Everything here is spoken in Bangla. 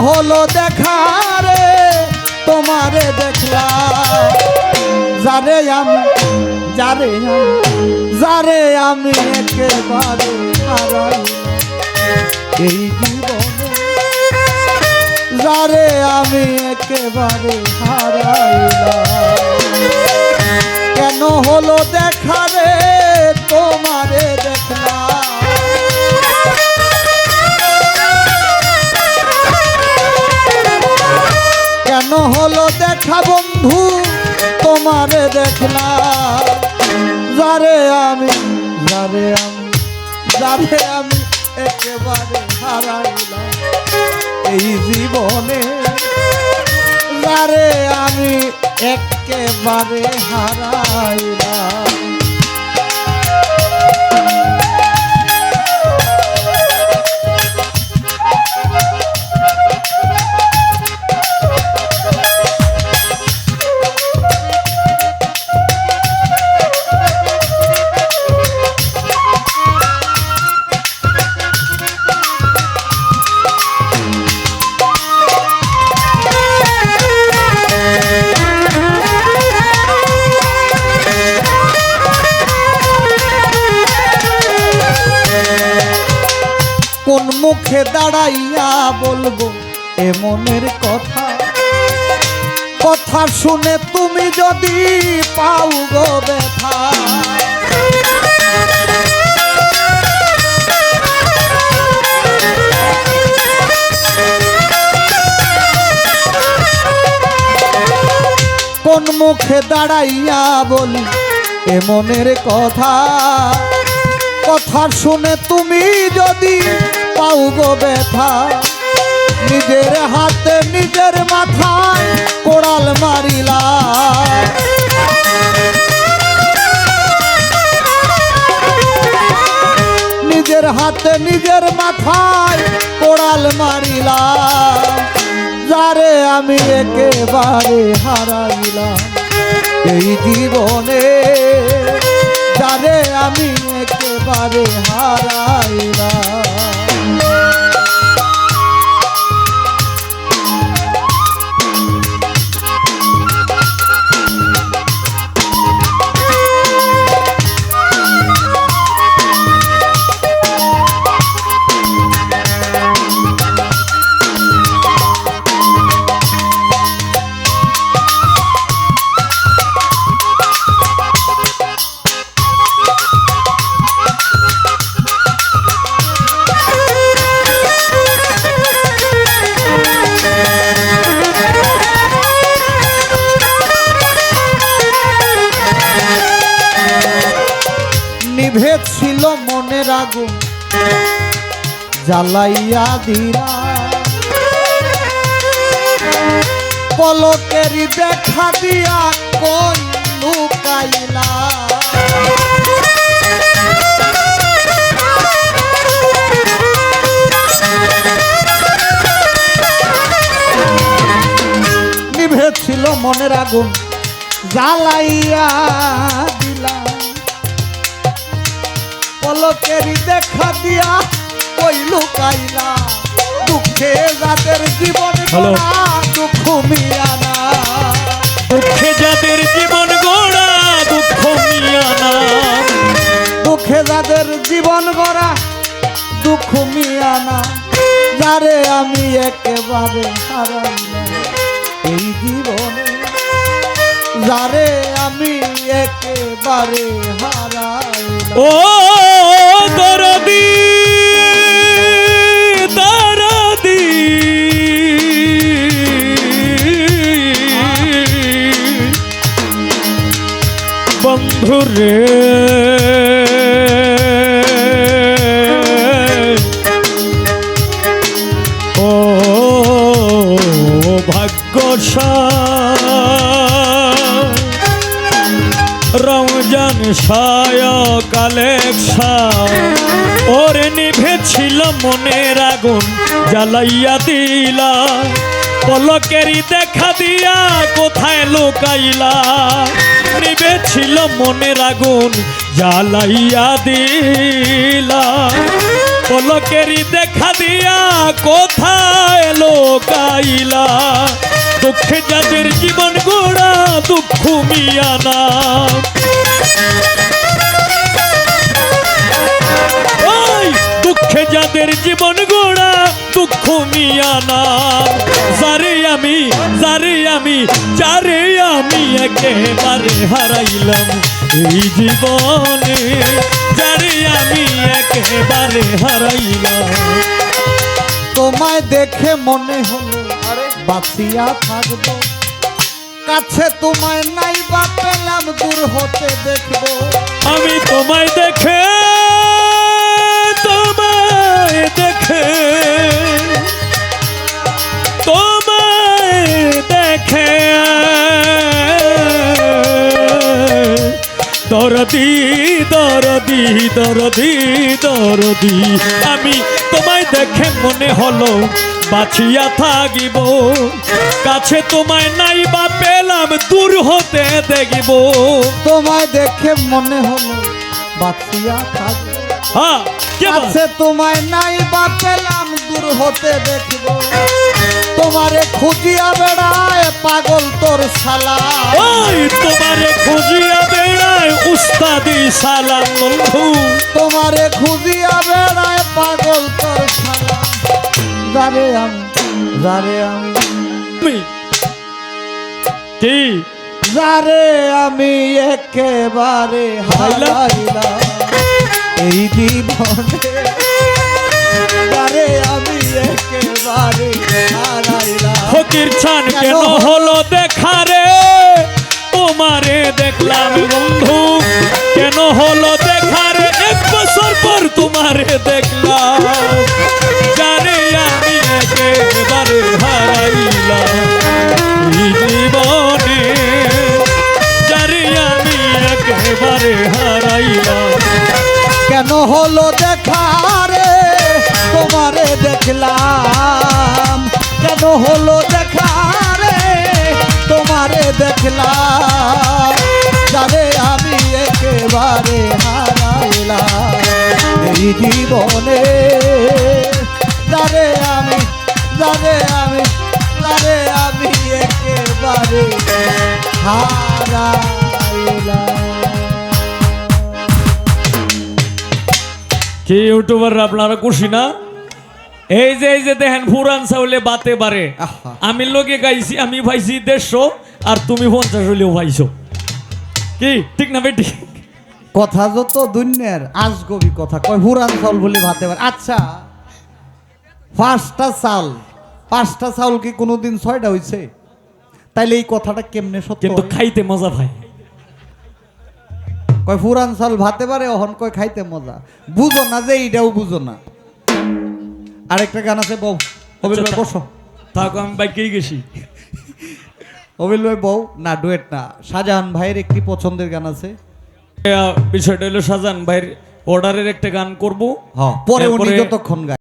হলো দেখা রে তোমারে দেখলাম, যারে আমি একেবারে হারাই এই জীবনে, যারে আমি একেবারে হারাইলাম। কেন হলো দেখা রে তোমারে দেখলাম, কেন হলো দেখা বন্ধু তোমারে দেখলাম, যারে আমি একেবারে হারাইলাম এই জীবনে, যারে আমি একেবারে হারাইলাম। কোন মুখে দাঁড়াইয়া বলবো এ মনের কথা, কথা শুনে তুমি যদি পাও গো ব্যথা। কোন মুখে দাঁড়াইয়া বলি এ মনের কথা, কথা শুনে তুমি যদি পাও গো ব্যথা। নিজের হাতে নিজের মাথায় কোড়াল মারিলা, নিজের হাতে নিজের মাথায় কোড়াল মারিলা, যারে আমি একেবারে হারাইলাম এই জীবনে, যারে আমি একেবারে হারাইলাম। নিভেদ ছিল মনের আগুন জ্বালাইয়া দিলা, পলকেরই দেখা দিয়া কই লুকাইলা। নিভেদ ছিল মনের আগুন জ্বালাইয়া দিলা, পলকেরই দেখা দিয়া কই লুকাইলা। দুঃখে যাদের জীবন গড়া দুঃখ মিয়ানা, দুঃখে যাদের জীবন গড়া দুঃখ মিয়ানা, দুঃখে যাদের জীবন গড়া দুঃখ মিয়ানা, যারে আমি একেবারে হারাইলাম এই জীবনে, যারে আমি একেবারে হারাইলাম। ও দরদি দরদি বন্ধু রে, ও রমজান কালেকশা ওরে নিভেছিল মনের আগুন জ্বালাইয়া দিলা, পলকেরই দেখা দিয়া কোথায় লুকাইলা। নিভেছিল মনের আগুন জ্বালাইয়া দিলা, পলকেরই দেখা দিয়া কোথায় লোকাইলা দুঃখে যাদের জীবন গোড়া দুঃখ মিয়ানা ওই দুঃখে যাদের জীবন গোড়া দুঃখ মিয়ানা যারে আমি একেবারে হারাইলাম এই জীবনে যারে আমি একেবারে হারাইলাম তোমায় দেখে মনে হলো বাঁচিয়া থাকবো কাছে তোমায় নাই বা পেলাম দূর হতে দেখবো আমি তোমায় দেখে দরদি আমি তোমায় দেখে মনে হলো বাঁচিয়া থাকিব কাছে তোমায় নাই বা পেলাম দূর হতে দেখিব তোমায় দেখে মনে হলো বাঁচিয়া থাকবো হ্যাঁ কাছে তোমায় নাই বা পেলাম দূর হতে দেখব তোমারে খুঁজিয়া বেড়ায় পাগল তোর শালা ওই তোমারে খুঁজিয়া বেড়ায় উস্তাদি সালাম বন্ধু তোমারে খুঁজিয়া বেড়ায় পাগল তোর শালা যারে আমি কি যারে আমি একেবারে হারাইলাম এই জীবনে যারে আমি একেবারে হারাইলাম ফকির ছান কেন হলো দেখা রে তোমারে দেখলাম বন্ধু কেন হলো দেখা রে এক বছর পর তোমারে দেখলাম যারে আমি একেবারে হারাইলাম এই জীবনে যারে আমি একেবারে হারাইলাম কেন হলো দেখা রে তোমারে দেখলাম কেন হলো দেখা রে তোমারে দেখলাম যারে আমি একেবারে হারাইলাম এই জীবনে যারে আমি একেবারে হারাইলাম কি ইউটিউবার আপনারা খুশি না এই যে দেখেন পুরান চাউলে বাতে বারে আমি লোকে গাইছি আমি পাইছি 150 আর তুমি 50 হলেও পাইছো কি ঠিক না বেটি কথা যত দুনিয়ার আজগবি কথা কয় পুরান চাউল বলে ভাতে পারে আচ্ছা পাঁচটা চাউল কি কোনোদিন 6টা হইছে তাইলে এই কথাটা কেমনে সত্য কিন্তু খাইতে মজা ভাই কয় পুরান চাউল ভাতে পারে অহন কয় খাইতে মজা বুঝো না যে এইটাও বুঝো না আরেকটা গান আছে বউ হবিল ভাই বসো থাকো আমি বাইকেই গেছি হবিল ভাই বউ না ডুয়েট না শাহজাহান ভাইয়ের একটি পছন্দের গান আছে বিষয়টা হলো শাহজাহান ভাইয়ের অর্ডারের একটা গান করবো হ্যাঁ পরে উনি যতক্ষণ গায়